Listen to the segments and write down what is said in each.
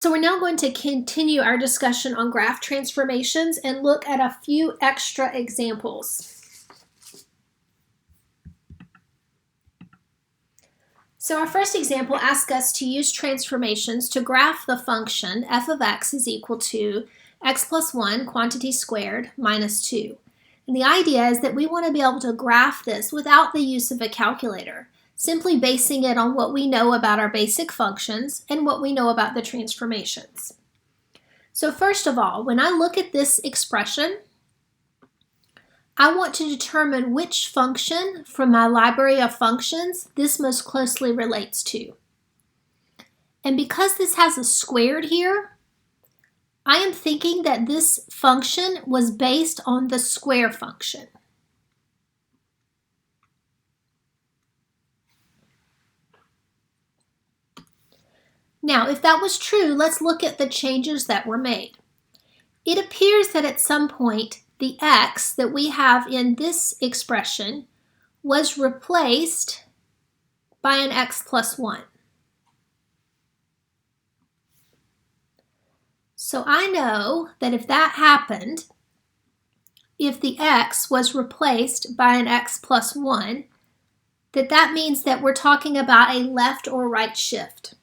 So we're now going to continue our discussion on graph transformations and look at a few extra examples. So our first example asks us to use transformations to graph the function f of x is equal to x plus 1 quantity squared minus 2. And the idea is that we want to be able to graph this without the use of a calculator, simply basing it on what we know about our basic functions and what we know about the transformations. So first of all, when I look at this expression, I want to determine which function from my library of functions this most closely relates to. And because this has a squared here, I am thinking that this function was based on the square function. Now, if that was true, let's look at the changes that were made. It appears that at some point, the x that we have in this expression was replaced by an x plus 1. So I know that if that happened, if the x was replaced by an x plus 1, that means that we're talking about a left or right shift.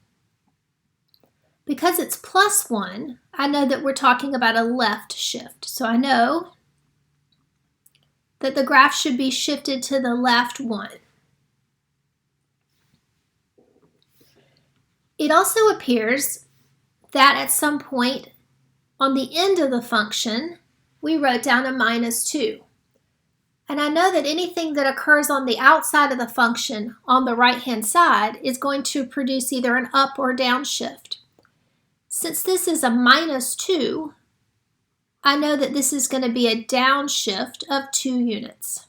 Because it's plus 1, I know that we're talking about a left shift. So I know that the graph should be shifted to the left 1. It also appears that at some point on the end of the function, we wrote down a minus 2. And I know that anything that occurs on the outside of the function on the right-hand side is going to produce either an up or down shift. Since this is a minus 2, I know that this is going to be a downshift of 2 units.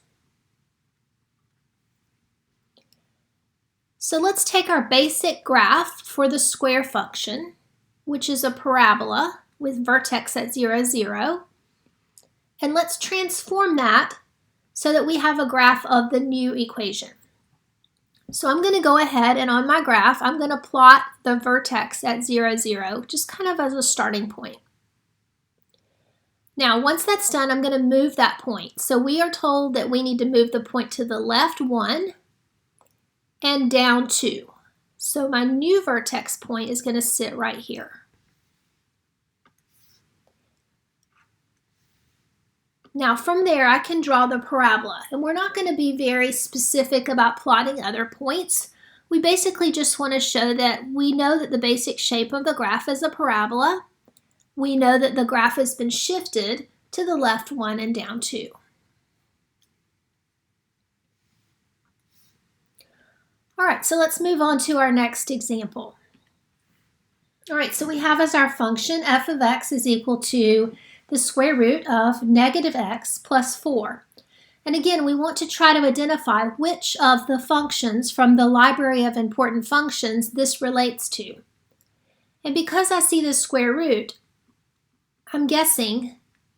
So let's take our basic graph for the square function, which is a parabola with vertex at 0, 0, and let's transform that so that we have a graph of the new equation. So I'm going to go ahead and on my graph, I'm going to plot the vertex at 0, 0, just kind of as a starting point. Now, once that's done, I'm going to move that point. So we are told that we need to move the point to the left 1 and down 2. So my new vertex point is going to sit right here. Now from there, I can draw the parabola, and we're not going to be very specific about plotting other points. We basically just want to show that we know that the basic shape of the graph is a parabola. We know that the graph has been shifted to the left 1 and down 2. All right, so let's move on to our next example. All right, so we have as our function f of x is equal to the square root of negative x plus 4. And again, we want to try to identify which of the functions from the library of important functions this relates to. And because I see the square root, I'm guessing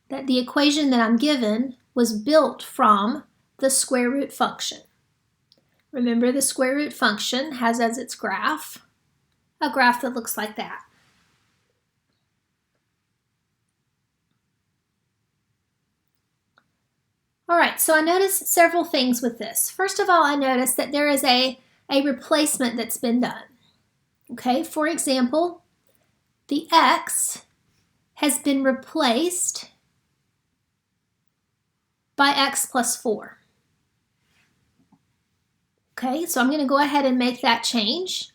that the equation that I'm given was built from the square root function. Remember, the square root function has as its graph a graph that looks like that. All right, so I noticed several things with this. First of all, I noticed that there is a replacement that's been done. Okay, for example, the x has been replaced by x plus 4. Okay, so I'm going to go ahead and make that change.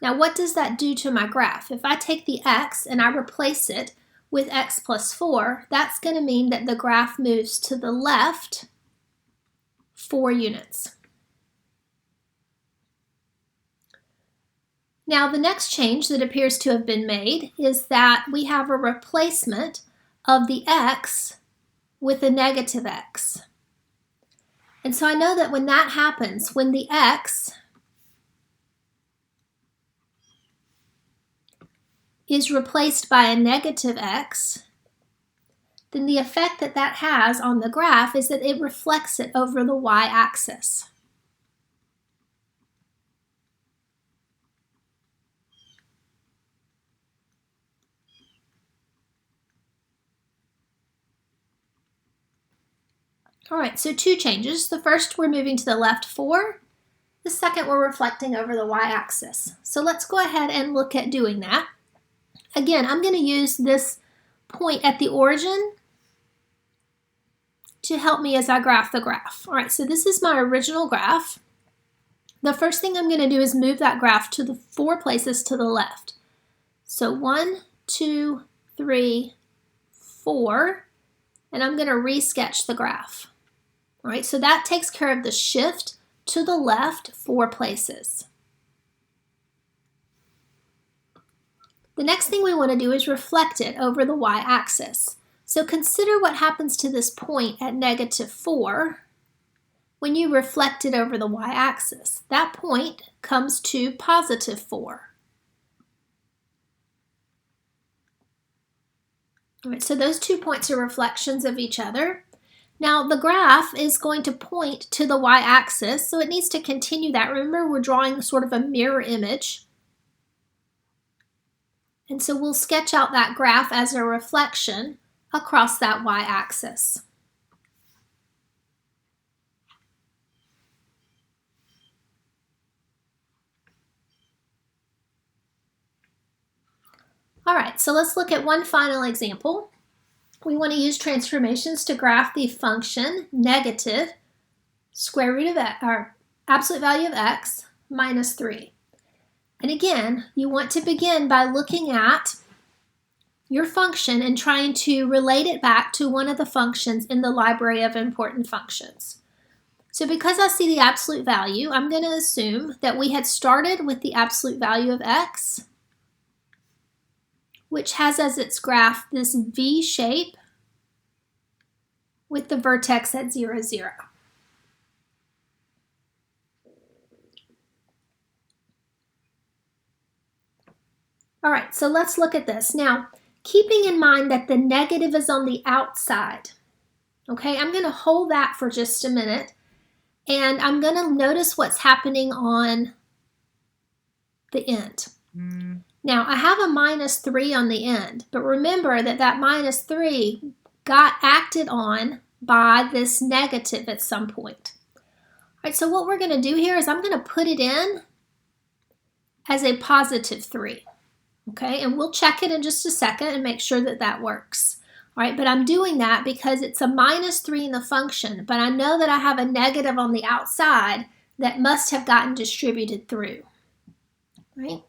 Now, what does that do to my graph? If I take the x and I replace it with x plus 4, that's going to mean that the graph moves to the left 4 units. Now, the next change that appears to have been made is that we have a replacement of the x with a negative x. And so I know that when that happens, when the x is replaced by a negative x, then the effect that that has on the graph is that it reflects it over the y-axis. All right, so two changes. The first, we're moving to the left 4. The second, we're reflecting over the y-axis. So let's go ahead and look at doing that. Again, I'm going to use this point at the origin to help me as I graph the graph. All right, so this is my original graph. The first thing I'm going to do is move that graph to the 4 places to the left. So 1, 2, 3, 4, and I'm going to resketch the graph. All right, so that takes care of the shift to the left 4 places. The next thing we want to do is reflect it over the y-axis. So consider what happens to this point at -4 when you reflect it over the y-axis. That point comes to +4. All right, so those 2 points are reflections of each other. Now the graph is going to point to the y-axis, so it needs to continue that. Remember, we're drawing sort of a mirror image. And so we'll sketch out that graph as a reflection across that y-axis. All right, so let's look at one final example. We want to use transformations to graph the function negative square root of x, or absolute value of x, -3. And again, you want to begin by looking at your function and trying to relate it back to one of the functions in the library of important functions. So because I see the absolute value, I'm going to assume that we had started with the absolute value of x, which has as its graph this V shape with the vertex at 0, 0. All right, so let's look at this. Now, keeping in mind that the negative is on the outside, okay, I'm going to hold that for just a minute, and I'm going to notice what's happening on the end. Now, I have a -3 on the end, but remember that that -3 got acted on by this negative at some point. All right, so what we're going to do here is I'm going to put it in as a +3. Okay, and we'll check it in just a second and make sure that that works. All right, but I'm doing that because it's a -3 in the function, but I know that I have a negative on the outside that must have gotten distributed through, right?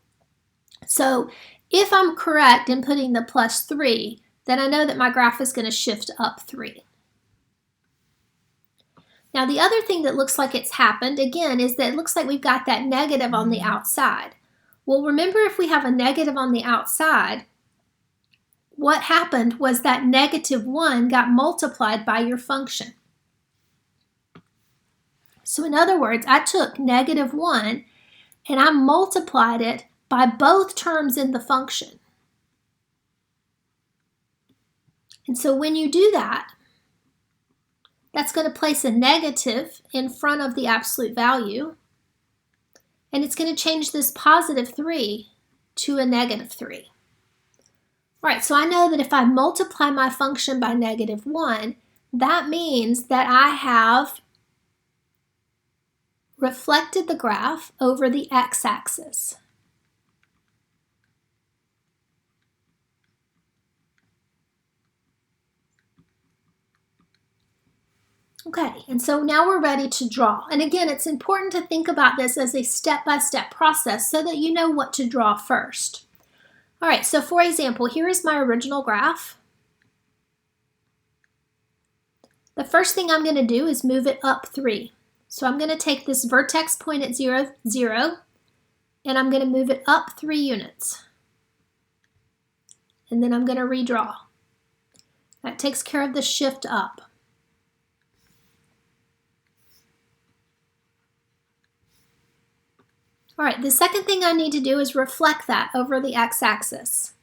So if I'm correct in putting the +3, then I know that my graph is going to shift up 3. Now the other thing that looks like it's happened, again, is that it looks like we've got that negative on the outside. Well, remember, if we have a negative on the outside, what happened was that -1 got multiplied by your function. So in other words, I took -1 and I multiplied it by both terms in the function. And so when you do that, that's going to place a negative in front of the absolute value, and it's going to change this +3 to a -3. All right, so I know that if I multiply my function by -1, that means that I have reflected the graph over the x-axis. Okay, and so now we're ready to draw. And again, it's important to think about this as a step-by-step process so that you know what to draw first. All right, so for example, here is my original graph. The first thing I'm going to do is move it up 3. So I'm going to take this vertex point at 0, 0, and I'm going to move it up 3 units. And then I'm going to redraw. That takes care of the shift up. All right, the second thing I need to do is reflect that over the x-axis.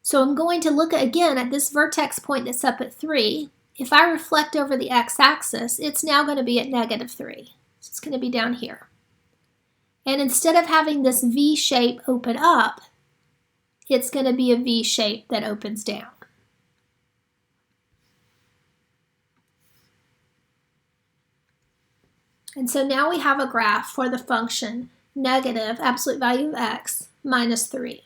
So I'm going to look again at this vertex point that's up at 3. If I reflect over the x-axis, it's now going to be at -3. So it's going to be down here. And instead of having this V shape open up, it's going to be a V shape that opens down. And so now we have a graph for the function negative absolute value of x minus 3.